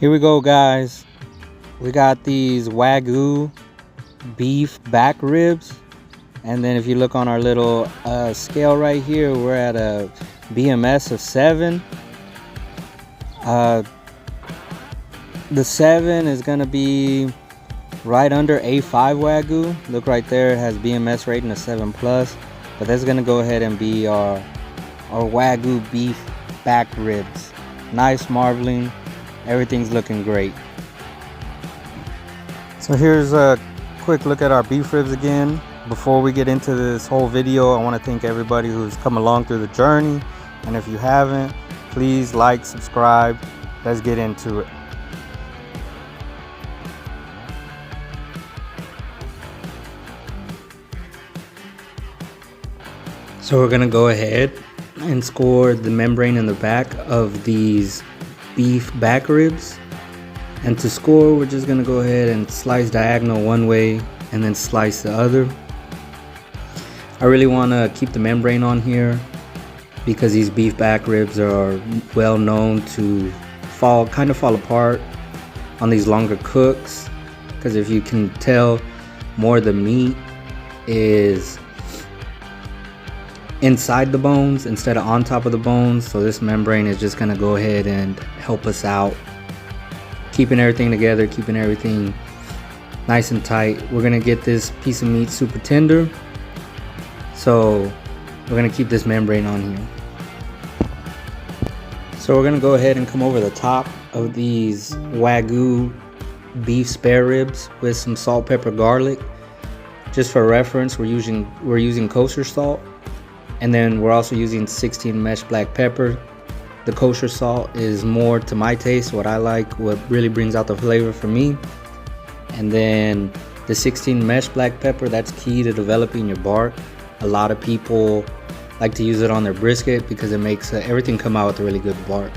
Here we go, guys. We got these Wagyu beef back ribs, and then if you look on our little scale right here, we're at a BMS of 7. The 7 is gonna be right under A5 Wagyu. Look right there, it has BMS rating of 7+, but that's gonna go ahead and be our Wagyu beef back ribs. Nice marbling, everything's looking great. So here's a quick look at our beef ribs again. Before we get into this whole video, I want to thank everybody who's come along through the journey, and if you haven't, please like, subscribe. Let's get into it. So we're gonna go ahead and score the membrane in the back of these beef back ribs. And to score, we're just gonna go ahead and slice diagonal one way and then slice the other. I really wanna keep the membrane on here because these beef back ribs are well known to kind of fall apart on these longer cooks. Because if you can tell, more of the meat is inside the bones instead of on top of the bones. So this membrane is just gonna go ahead and help us out, keeping everything together, keeping everything nice and tight. We're gonna get this piece of meat super tender, so we're gonna keep this membrane on here. So we're gonna go ahead and come over the top of these Wagyu beef spare ribs with some salt, pepper, garlic. Just for reference, we're using kosher salt, and then we're also using 16 mesh black pepper. The kosher salt is more to my taste, what I like, what really brings out the flavor for me. And then the 16 mesh black pepper, that's key to developing your bark. A lot of people like to use it on their brisket because it makes everything come out with a really good bark.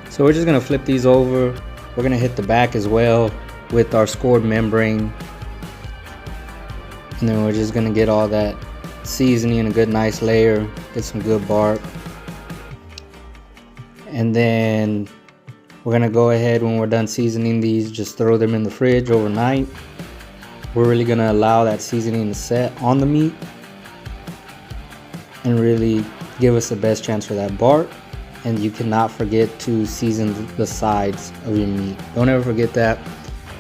So we're just gonna flip these over. We're gonna hit the back as well with our scored membrane. And then we're just gonna get all that seasoning, a good nice layer, get some good bark. And then we're gonna go ahead, when we're done seasoning these, just throw them in the fridge overnight. We're really gonna allow that seasoning to set on the meat and really give us the best chance for that bark. And you cannot forget to season the sides of your meat. Don't ever forget that.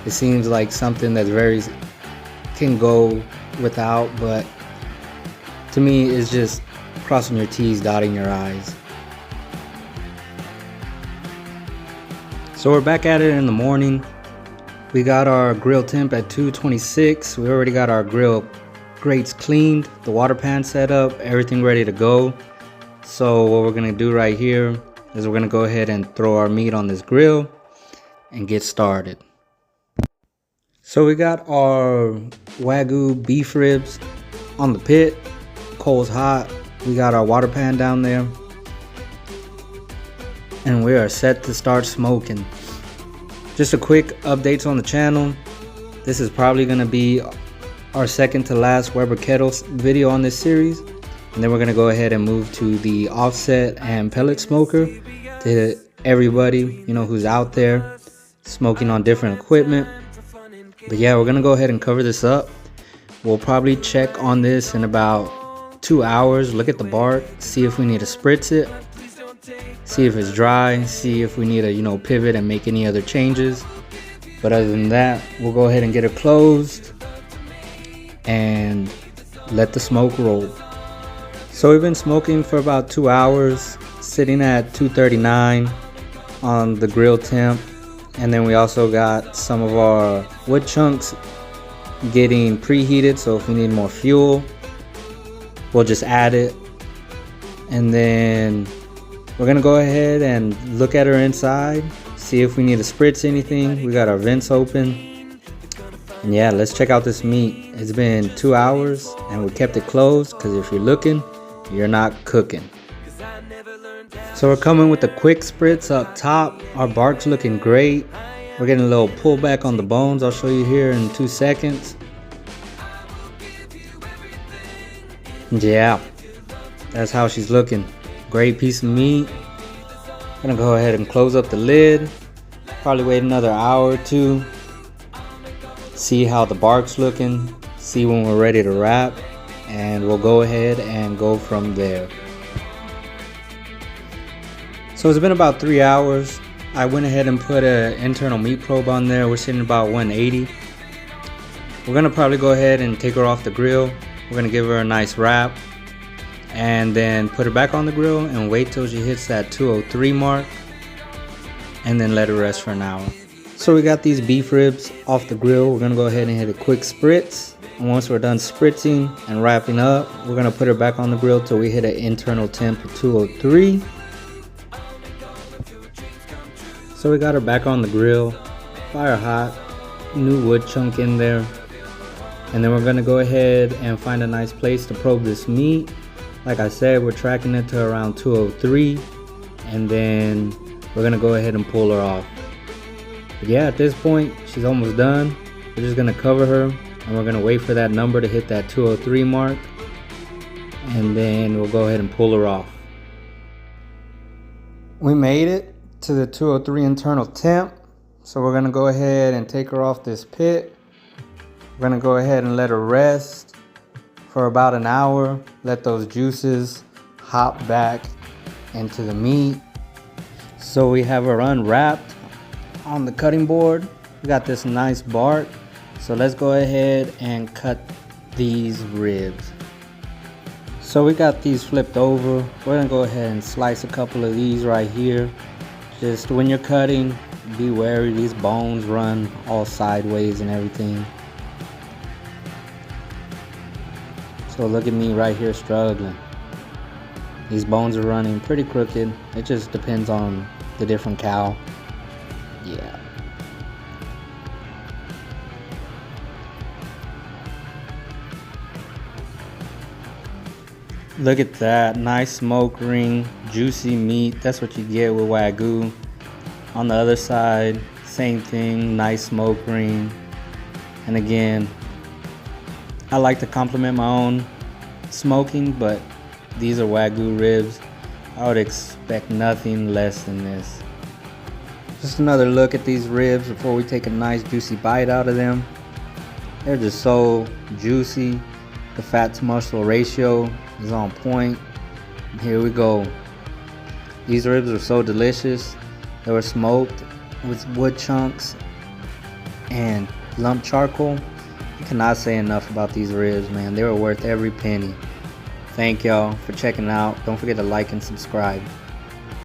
It seems like something that's can go without, but to me it's just crossing your T's, dotting your I's. So we're back at it in the morning. We got our grill temp at 226. We already got our grill grates cleaned, the water pan set up, everything ready to go. So what we're gonna do right here is we're gonna go ahead and throw our meat on this grill and get started. So we got our Wagyu beef ribs on the pit. Coal's hot. We got our water pan down there, and we are set to start smoking. Just a quick updates on the channel. This is probably gonna be our second to last Weber kettle video on this series, and then we're gonna go ahead and move to the offset and pellet smoker. To everybody, you know, who's out there smoking on different equipment. But yeah, we're gonna go ahead and cover this up. We'll probably check on this in about 2 hours, look at the bark, see if we need to spritz it, see if it's dry, see if we need to, you know, pivot and make any other changes. But other than that, we'll go ahead and get it closed and let the smoke roll. So we've been smoking for about 2 hours, sitting at 239 on the grill temp. And then we also got some of our wood chunks getting preheated, so if we need more fuel, we'll just add it. And then we're gonna go ahead and look at her inside, see if we need to spritz anything. We got our vents open. And yeah, let's check out this meat. It's been 2 hours and we kept it closed because if you're looking, you're not cooking. So we're coming with a quick spritz up top. Our bark's looking great. We're getting a little pullback on the bones. I'll show you here in 2 seconds. Yeah, that's how she's looking. Great piece of meat. Gonna go ahead and close up the lid. Probably wait another hour or two. See how the bark's looking. See when we're ready to wrap. And we'll go ahead and go from there. So it's been about 3 hours. I went ahead and put an internal meat probe on there. We're sitting about 180. We're gonna probably go ahead and take her off the grill. We're gonna give her a nice wrap and then put her back on the grill and wait till she hits that 203 mark and then let her rest for an hour. So we got these beef ribs off the grill. We're gonna go ahead and hit a quick spritz. And once we're done spritzing and wrapping up, we're gonna put her back on the grill till we hit an internal temp of 203. So we got her back on the grill, fire hot, new wood chunk in there. And then we're gonna go ahead and find a nice place to probe this meat. Like I said, we're tracking it to around 203. And then we're gonna go ahead and pull her off. But yeah, at this point, she's almost done. We're just gonna cover her and we're gonna wait for that number to hit that 203 mark. And then we'll go ahead and pull her off. We made it to the 203 internal temp. So we're gonna go ahead and take her off this pit. We're gonna go ahead and let her rest for about an hour. Let those juices hop back into the meat. So we have her unwrapped on the cutting board. We got this nice bark. So let's go ahead and cut these ribs. So we got these flipped over. We're gonna go ahead and slice a couple of these right here. Just when you're cutting, be wary, these bones run all sideways and everything. So look at me right here struggling. These bones are running pretty crooked. It just depends on the different cow. Yeah. Look at that, nice smoke ring, juicy meat. That's what you get with Wagyu. On the other side, same thing, nice smoke ring. And again, I like to compliment my own smoking, but these are Wagyu ribs. I would expect nothing less than this. Just another look at these ribs before we take a nice juicy bite out of them. They're just so juicy. The fat to muscle ratio is on point. Here we go. These ribs are so delicious. They were smoked with wood chunks and lump charcoal. I cannot say enough about these ribs, man. They were worth every penny. Thank y'all for checking out. Don't forget to like and subscribe.